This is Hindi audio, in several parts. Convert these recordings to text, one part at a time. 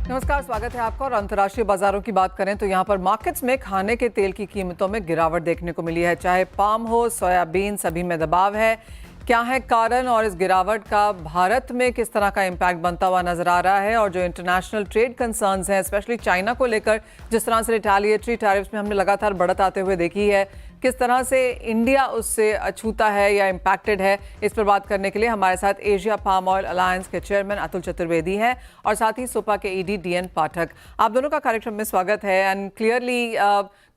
नमस्कार, स्वागत है आपका। और अंतर्राष्ट्रीय बाजारों की बात करें तो यहाँ पर मार्केट्स में खाने के तेल की कीमतों में गिरावट देखने को मिली है। चाहे पाम हो, सोयाबीन, सभी में दबाव है। क्या है कारण और इस गिरावट का भारत में किस तरह का इम्पैक्ट बनता हुआ नजर आ रहा है? और जो इंटरनेशनल ट्रेड कंसर्न्स हैं, स्पेशली चाइना को लेकर, जिस तरह से रिटेलिएटरी टैरिफ्स में हमने लगातार बढ़त आते हुए देखी है, किस तरह से इंडिया उससे अछूता है या इम्पैक्टेड है, इस पर बात करने के लिए हमारे साथ एशिया पाम ऑयल अलायंस के चेयरमैन अतुल चतुर्वेदी हैं और साथ ही सोपा के ईडी डीएन पाठक। आप दोनों का कार्यक्रम में स्वागत है। एंड क्लियरली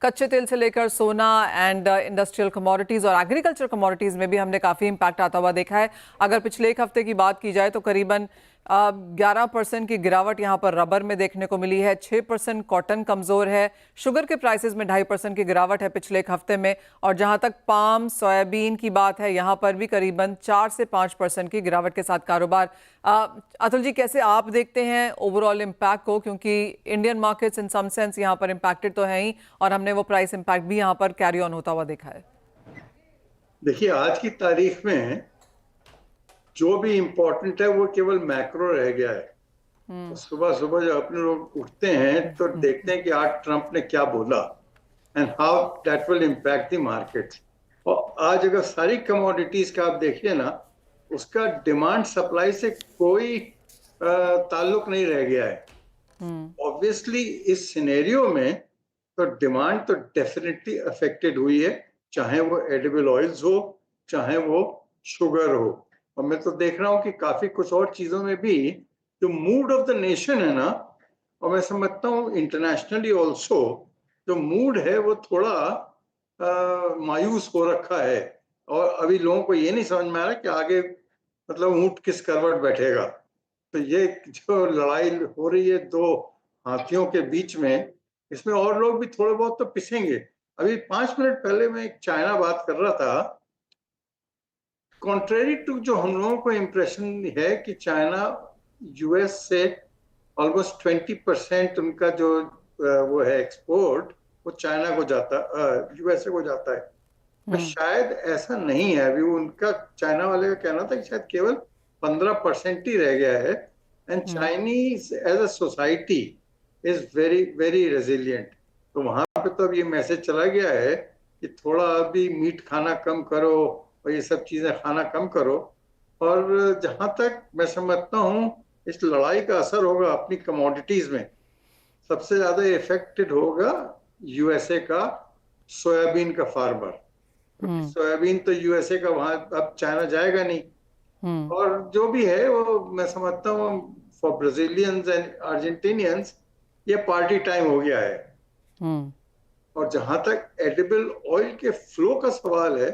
कच्चे तेल से लेकर सोना एंड इंडस्ट्रियल कमोडिटीज और एग्रीकल्चर कमोडिटीज में भी हमने काफ़ी इम्पैक्ट आता हुआ देखा है। अगर पिछले एक हफ्ते की बात की जाए तो करीबन 11% की गिरावट यहाँ पर रबर में देखने को मिली है, 6% कॉटन कमज़ोर है, शुगर के प्राइसेस में 2.5% की गिरावट है पिछले एक हफ्ते में। और जहाँ तक पाम, सोयाबीन की बात है, यहाँ पर भी करीबन 4 से 5% की गिरावट के साथ कारोबार। अतुल जी, कैसे आप देखते हैं ओवरऑल इम्पैक्ट को? क्योंकि Indian markets in some sense यहाँ पर इम्पैक्टेड तो है ही, और हमने वो प्राइस इम्पैक्ट भी यहाँ पर कैरी ऑन होता हुआ देखा है। देखिए, आज की तारीख में जो भी इम्पोर्टेंट है वो केवल मैक्रो रह गया है। तो सुबह सुबह जब अपने लोग उठते हैं तो देखते हैं कि आज ट्रंप ने क्या बोला and how that will impact the market. और आज अगर सारी कमोडिटीज का आप देखिए ना, उसका डिमांड सप्लाई से कोई ताल्लुक नहीं रह गया है। ऑब्वियसली इस सिनेरियो में तो डिमांड तो डेफिनेटली अफेक्टेड हुई है, चाहे वो एडिबल ऑयल्स हो, चाहे वो शुगर हो। और मैं तो देख रहा हूँ कि काफी कुछ और चीजों में भी जो मूड ऑफ द नेशन है ना, और मैं समझता हूँ इंटरनेशनली ऑल्सो जो मूड है वो थोड़ा मायूस हो रखा है। और अभी लोगों को ये नहीं समझ में आ रहा कि आगे मतलब ऊंट किस करवट बैठेगा। तो ये जो लड़ाई हो रही है दो हाथियों के बीच में, इसमें और लोग भी थोड़े बहुत तो पिसेंगे। अभी 5 मिनट पहले मैं एक चाइना बात कर रहा था। कॉन्ट्रेरी टू जो हम लोगों को इम्प्रेशन है कि चाइना यूएस से ऑलमोस्ट 20% उनका जो वो है एक्सपोर्ट, वो चाइना को जाता, यूएसए को जाता है। पर शायद ऐसा नहीं है। अभी उनका चाइना वाले का कहना था कि शायद केवल 15% ही रह गया है। And Chinese as a society is very very resilient. तो वहां पे तो अब ये मैसेज चला गया है कि थोड़ा अभी मीट खाना कम करो और ये सब चीजें खाना कम करो। और जहां तक मैं समझता हूँ इस लड़ाई का असर होगा अपनी कमोडिटीज में, सबसे ज्यादा इफेक्टेड होगा यूएसए का सोयाबीन का फार्मर। क्योंकि सोयाबीन तो यूएसए का, वहां अब चाइना जाएगा नहीं। और जो भी है वो मैं समझता हूँ फॉर ब्राजीलियंस एंड अर्जेंटीनियंस ये पार्टी टाइम हो गया है। और जहां तक एडिबल ऑयल के फ्लो का सवाल है,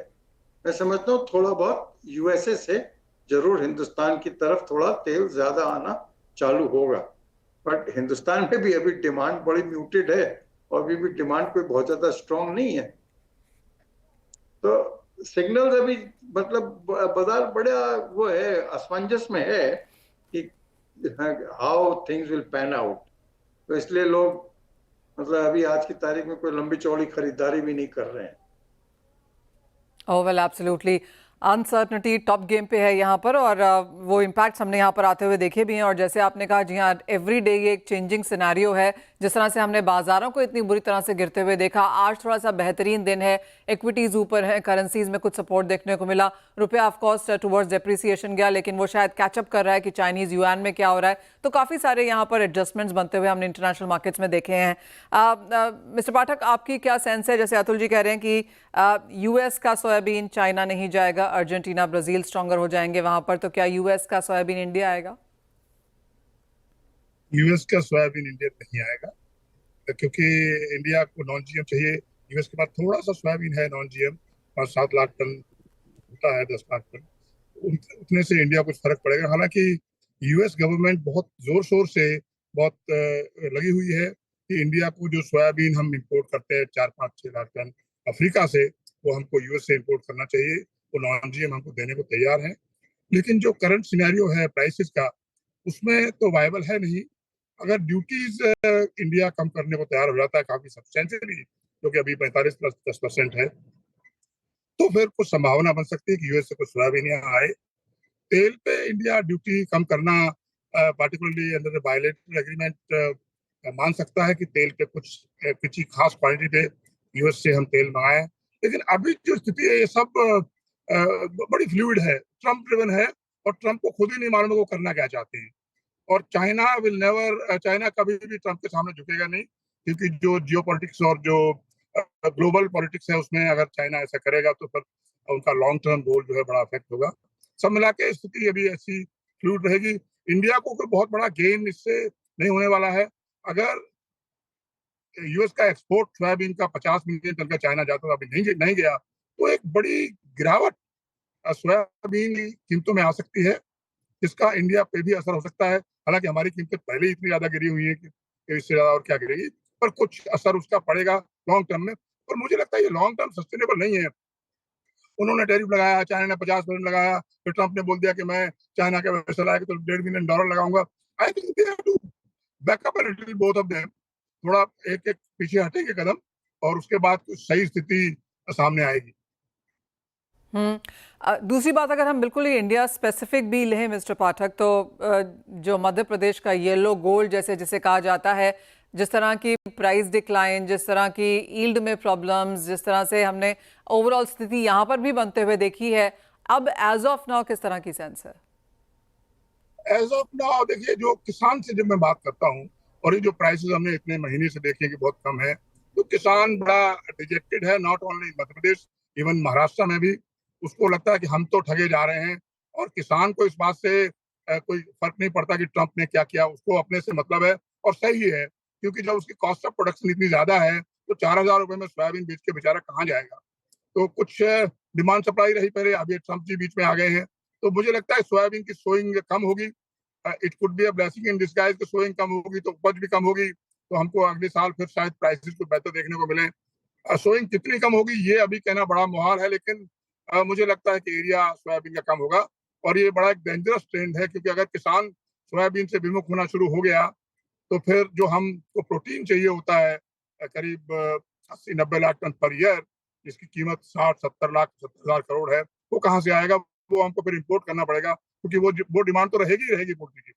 मैं समझता हूँ थोड़ा बहुत यूएसए से जरूर हिंदुस्तान की तरफ थोड़ा तेल ज्यादा आना चालू होगा। बट हिंदुस्तान में भी अभी डिमांड बड़ी म्यूटेड है और अभी भी डिमांड कोई बहुत ज्यादा स्ट्रांग नहीं है। तो सिग्नल्स अभी मतलब बाजार बड़ा वो है, असमंजस में है कि how things will pan out. तो इसलिए लोग मतलब अभी आज की तारीख में कोई लंबी चौड़ी खरीदारी भी नहीं कर रहे हैं। ओह well, absolutely uncertainty top game पे है यहाँ पर, और वो इम्पैक्ट्स हमने यहाँ पर आते हुए देखे भी हैं। और जैसे आपने कहा, जी हाँ, एवरी डे ये एक चेंजिंग सिनेरियो है। जिस तरह से हमने बाजारों को इतनी बुरी तरह से गिरते हुए देखा, आज थोड़ा सा बेहतरीन दिन है, इक्विटीज ऊपर है, करेंसीज में कुछ सपोर्ट देखने को मिला। रुपया ऑफ कोर्स टुवर्ड्स डेप्रिसिएशन गया, लेकिन वो शायद कैचअप कर रहा है कि चाइनीज युआन में क्या हो रहा है। तो काफ़ी सारे यहाँ पर एडजस्टमेंट्स बनते हुए हमने इंटरनेशनल मार्केट्स में देखे हैं। मिस्टर पाठक, आपकी क्या सेंस है? जैसे अतुल जी कह रहे हैं कि यूएस का सोयाबीन चाइना नहीं जाएगा, अर्जेंटीना, ब्राजील स्ट्रॉन्गर हो जाएंगे वहां पर, तो क्या यूएस का सोयाबीन इंडिया आएगा? यूएस का सोयाबीन इंडिया नहीं आएगा, क्योंकि इंडिया को नॉन जीएम चाहिए। यूएस के पास थोड़ा सा सोयाबीन है नॉन जीएम, 5-7 लाख टन होता है, 10 लाख टन। उतने से इंडिया कुछ फर्क पड़ेगा। हालांकि यूएस गवर्नमेंट बहुत जोर शोर से बहुत लगी हुई है कि इंडिया को जो सोयाबीन हम इंपोर्ट करते हैं 4-5-6 लाख टन अफ्रीका से, वो हमको यूएस से इंपोर्ट करना चाहिए। वो नॉन जीएम हमको देने को तैयार है। लेकिन जो करंट सिनेरियो है प्राइसेस का, उसमें तो वायबल है नहीं। अगर ड्यूटीज इंडिया कम करने को तैयार हो जाता है काफी सब्सटेंशियली, जो कि अभी 45+10% है, तो फिर कुछ संभावना बन सकती है कि यूएस से कुछ सोयाबीन यहाँ आए। तेल पे इंडिया ड्यूटी कम करना पार्टिकुलरली अंडर बायलैटरल एग्रीमेंट मान सकता है कि तेल के कुछ ही खास क्वालिटी पे यूएस से हम तेल मंगाएं। लेकिन अभी जो स्थिति है ये सब बड़ी फ्लूइड है, ट्रम्प ड्रिवन है, और ट्रम्प को खुद ही नहीं मालूम है वो करना क्या चाहते हैं। और चाइना कभी भी ट्रम्प के सामने झुकेगा नहीं, क्योंकि जो जियो पॉलिटिक्स और जो ग्लोबल पॉलिटिक्स है उसमें अगर चाइना ऐसा करेगा तो फिर उनका लॉन्ग टर्म गोल जो है बड़ा अफेक्ट होगा। सब मिला के स्थिति अभी ऐसी फ्लूइड रहेगी। इंडिया को कोई बहुत बड़ा गेन इससे नहीं होने वाला है। अगर यूएस का एक्सपोर्ट सोयाबीन का 50 मिलियन टन का चाइना जाता था, अभी नहीं गया, तो एक बड़ी गिरावट सोयाबीन की कीमतों में आ सकती है, जिसका इंडिया पे भी असर हो सकता है। हालांकि हमारी कीमतें पहले ही इतनी ज्यादा गिरी हुई है कि इससे ज्यादा और क्या गिरेगी, पर कुछ असर उसका पड़ेगा लॉन्ग टर्म में। और मुझे लगता है ये लॉन्ग टर्म सस्टेनेबल नहीं है। उन्होंने टैरिफ लगाया, चाइना ने 50% लगाया, फिर ट्रम्प ने बोल दिया कि मैं चाइना के वैसे लाएगा तो $1.5 बिलियन लगाऊंगा। I think they have to back up a little both of them, थोड़ा एक एक पीछे हटेंगे कदम, और उसके बाद कुछ सही स्थिति सामने आएगी। दूसरी बात, अगर हम बिल्कुल ही इंडिया स्पेसिफिक भी लें मिस्टर पाठक, तो जो मध्य प्रदेश का येलो गोल्ड जैसे जिसे कहा जाता है, जिस तरह की प्राइस डिक्लाइन, जिस तरह की यील्ड में प्रॉब्लम्स, जिस तरह से हमने ओवरऑल स्थिति यहाँ पर भी बनते हुए देखी है, अब एज ऑफ नाउ किस तरह की सेंस है? एज ऑफ नाउ देखिए, जो किसान से जब मैं बात करता हूँ, और ये जो प्राइसेस हमने इतने महीने से देखे कि बहुत कम है, तो किसान बड़ा डिजेक्टेड है। Not only Madhya Pradesh, even Maharashtra में भी उसको लगता है कि हम तो ठगे जा रहे हैं। और किसान को इस बात से कोई फर्क नहीं पड़ता कि ट्रम्प ने क्या किया, उसको अपने से मतलब है, और सही है, क्योंकि जब उसकी कॉस्ट ऑफ प्रोडक्शन इतनी ज्यादा है तो 4,000 रुपए में सोयाबीन बेच के बेचारा कहाँ जाएगा। तो कुछ डिमांड सप्लाई रही पहले, अभी ट्रम्प जी बीच में आ गए हैं, तो मुझे लगता है सोयाबीन की सोइंग कम होगी। It could be a blessing in disguise कि सोइंग कम होगी तो उपज भी कम होगी, तो हमको अगले साल फिर शायद प्राइसेस को बेहतर देखने को मिले। सोइंग कितनी कम होगी ये अभी कहना बड़ा मुहाल है, लेकिन मुझे लगता है कि एरिया सोयाबीन का कम होगा। और ये बड़ा एक डेंजरस ट्रेंड है, क्योंकि अगर किसान सोयाबीन से विमुख होना शुरू हो गया तो फिर जो हमको प्रोटीन चाहिए होता है करीब 80-90 लाख टन पर ईयर, जिसकी कीमत 60-70 लाख 70,000 करोड़ है, वो कहाँ से आएगा? वो हमको फिर इम्पोर्ट करना पड़ेगा, क्योंकि वो डिमांड तो रहेगी पोल्ट्री की।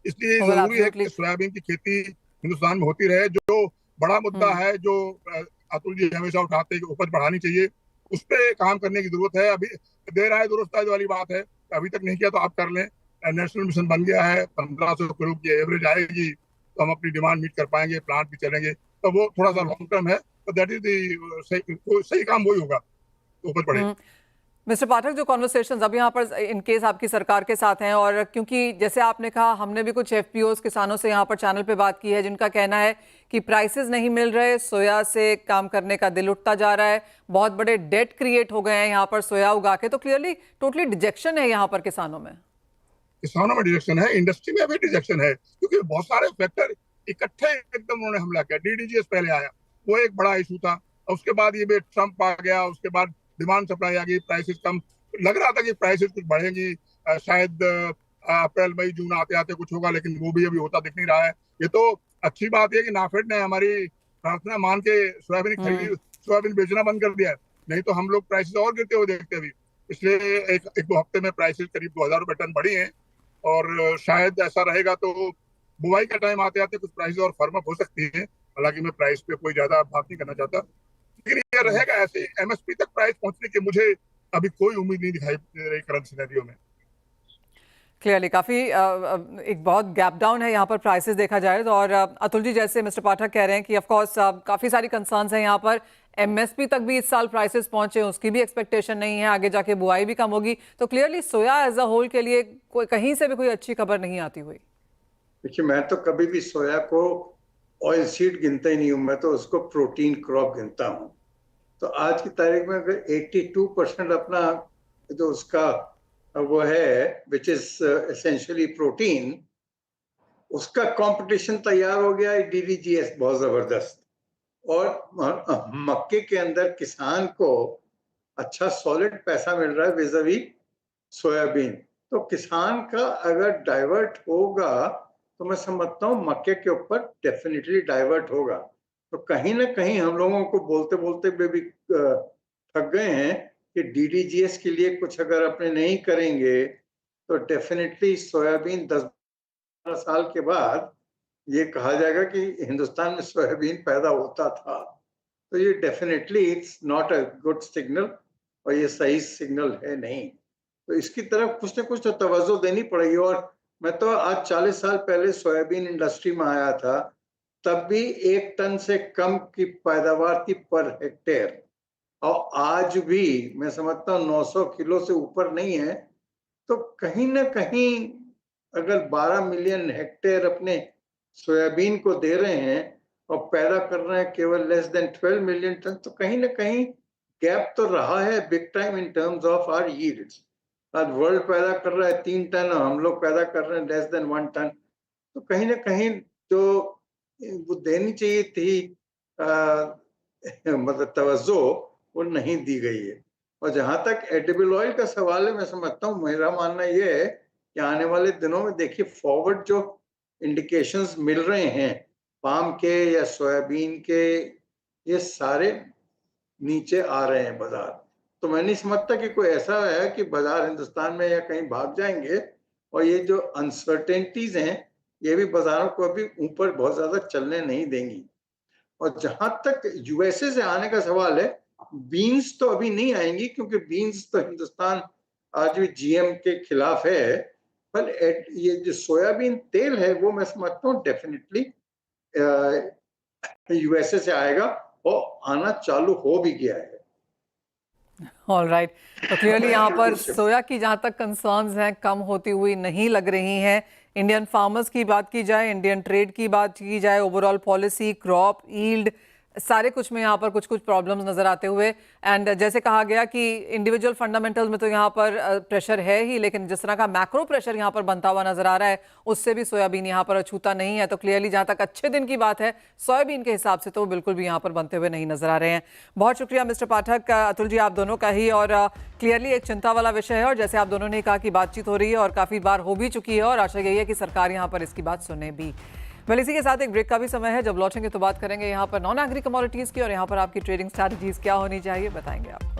इसलिए वेल, जरूरी है एब्सोल्युटली। कि सोयाबीन की खेती हिंदुस्तान में होती रहे। जो बड़ा मुद्दा है, जो अतुल जी हमेशा उठाते हैं कि उपज बढ़ानी चाहिए, उस पर काम करने की जरूरत है। अभी देर आए दुरुस्त आए वाली बात है, अभी तक नहीं किया तो आप कर लें। नेशनल मिशन बन गया है, 1,500 करोड़ की एवरेज आएगी तो हम अपनी डिमांड मीट कर पाएंगे, प्लांट भी चलेंगे। तो वो थोड़ा सा लॉन्ग टर्म है, तो दैट इज सही काम वही होगा, तो उपज बढ़ेगी। मिस्टर पाठक, जो कॉन्वर्सेशंस अब यहाँ पर इन केस आपकी सरकार के साथ हैं, और क्योंकि जैसे आपने कहा, हमने भी कुछ एफपीओज किसानों से यहाँ पर चैनल पे बात की है, जिनका कहना है कि प्राइसेस नहीं मिल रहे, सोया से काम करने का दिल उठता जा रहा है, बहुत बड़े डेट क्रिएट हो गए हैं यहाँ पर सोया उगा के, तो क्लियरली टोटली डिजेक्शन है यहाँ पर किसानों में। किसानों में डिजेक्शन है, इंडस्ट्री में भी डिजेक्शन है, क्योंकि बहुत सारे फैक्टर इकट्ठे एकदम उन्होंने हमला किया। डीडीजीएस पहले आया, वो एक बड़ा इशू था, और उसके बाद ये भी ट्रम्प आ गया, उसके बाद डिमांड सप्लाई आ गई, प्राइसेस कम। लग रहा था कि प्राइसेस कुछ बढ़ेंगी, शायद अप्रैल मई जून आते आते कुछ होगा, लेकिन वो भी अभी होता दिख नहीं रहा है। ये तो अच्छी बात है कि नाफेड ने हमारी प्रार्थना मान के सोयाबीन बेचना बंद कर दिया है, नहीं तो हम लोग प्राइसेस और गिरते हुए देखते अभी। इसलिए एक 2 हफ्ते में प्राइसेस करीब 2,000 रुपए टन बढ़ी हैं, और शायद ऐसा रहेगा तो बुआई का टाइम आते आते कुछ प्राइस और फर्म अप हो सकती है। हालांकि मैं प्राइस पे कोई ज्यादा बात नहीं करना चाहता, लेकिन ये रहेगा ऐसे ही। एमएसपी तक प्राइस पहुंचने की मुझे अभी कोई उम्मीद नहीं दिखाई दे रही करंट सिनेरियो में। क्लियरली काफ़ी एक बहुत गैप डाउन है यहाँ पर प्राइसेस देखा जाए तो। और अतुल जी, जैसे मिस्टर पाठक कह रहे हैं कि ऑफ कोर्स काफ़ी सारी कंसर्न्स हैं यहाँ पर, एमएसपी तक भी इस साल प्राइसेस पहुंचे, उसकी भी एक्सपेक्टेशन नहीं है, आगे जाके बुआई भी कम होगी, तो clearly soya as a whole के लिए कोई कहीं से भी कोई अच्छी खबर नहीं आती हुई। देखिए, मैं तो कभी भी सोया को ऑयल सीड गिनता ही नहीं हूं, मैं तो उसको प्रोटीन क्रॉप गिनता हूं। तो आज की तारीख में अगर 82% अपना जो उसका वो है, विच इज एसेंशियली प्रोटीन, उसका कंपटीशन तैयार हो गया है डीडीजीएस बहुत जबरदस्त। और मक्के के अंदर किसान को अच्छा सॉलिड पैसा मिल रहा है विज़ावी सोयाबीन। तो किसान का अगर डाइवर्ट होगा तो मैं समझता हूँ मक्के के ऊपर डेफिनेटली डाइवर्ट होगा। तो कहीं ना कहीं हम लोगों को बोलते बोलते भी थक गए हैं कि डीडीजीएस के लिए कुछ अगर अपने नहीं करेंगे तो डेफिनेटली सोयाबीन 10 साल के बाद ये कहा जाएगा कि हिंदुस्तान में सोयाबीन पैदा होता था, तो ये definitely it's not a good signal और ये सही सिग्नल है नहीं। तो इसकी तरफ कुछ ना कुछ तो तवज्जो देनी पड़ेगी। और मैं तो आज 40 साल पहले सोयाबीन इंडस्ट्री में आया था, तब भी 1 टन से कम की पैदावार थी पर हेक्टेयर, और आज भी मैं समझता हूँ 900 किलो से ऊपर नहीं है। तो कहीं ना कहीं अगर 12 मिलियन हेक्टेयर अपने सोयाबीन को दे रहे हैं और पैदा कर रहे हैं केवल लेस देन 12 मिलियन टन, तो कहीं ना कहीं गैप तो रहा है big time in terms of our yields. आज वर्ल्ड पैदा कर रहा है 3 टन और हम लोग पैदा कर रहे हैं लेस देन 1 टन। तो कहीं ना कहीं जो वो देनी चाहिए थी मतलब तवज्जो, वो नहीं दी गई है। और जहां तक एडिबल ऑयल का सवाल है, मैं समझता हूँ, मेरा मानना ये है कि आने वाले दिनों में देखिए फॉरवर्ड जो इंडिकेशंस मिल रहे हैं पाम के या सोयाबीन के, ये सारे नीचे आ रहे हैं बाजार। तो मैं नहीं समझता कि कोई ऐसा है कि बाजार हिंदुस्तान में या कहीं भाग जाएंगे, और ये जो अनसर्टेनिटीज हैं ये भी बाजारों को अभी ऊपर बहुत ज्यादा चलने नहीं देंगी। और जहां तक यूएसए से आने का सवाल है, बीन्स तो अभी नहीं आएंगी क्योंकि बीन्स तो हिंदुस्तान आज भी जीएम के खिलाफ है। पर ये जो सोयाबीन तेल है वो मैं समझता हूँ डेफिनेटली यूएसए से आएगा और आना चालू हो भी गया है। ऑल राइट, तो क्लियरली यहाँ पर सोया की जहाँ तक कंसर्न्स हैं कम होती हुई नहीं लग रही हैं। इंडियन फार्मर्स की बात की जाए, इंडियन ट्रेड की बात की जाए, ओवरऑल पॉलिसी, क्रॉप यील्ड, सारे कुछ में यहाँ पर कुछ कुछ प्रॉब्लम्स नजर आते हुए। एंड जैसे कहा गया कि इंडिविजुअल फंडामेंटल्स में तो यहाँ पर प्रेशर है ही, लेकिन जिस तरह का मैक्रो प्रेशर यहाँ पर बनता हुआ नजर आ रहा है उससे भी सोयाबीन यहाँ पर अछूता नहीं है। तो क्लियरली जहाँ तक अच्छे दिन की बात है सोयाबीन के हिसाब से तो बिल्कुल भी यहाँ पर बनते हुए नहीं नजर आ रहे हैं। बहुत शुक्रिया मिस्टर पाठक, अतुल जी, आप दोनों का ही। और क्लियरली एक चिंता वाला विषय है, और जैसे आप दोनों ने कहा कि बातचीत हो रही है और काफ़ी बार हो भी चुकी है, और आशा यही है कि सरकार यहाँ पर इसकी बात सुने भी। वेल, इसी के साथ एक ब्रेक का भी समय है। जब लौटेंगे तो बात करेंगे यहाँ पर नॉन एग्री कमोडिटीज़ की, और यहाँ पर आपकी ट्रेडिंग स्ट्रैटेजीज क्या होनी चाहिए बताएंगे आप।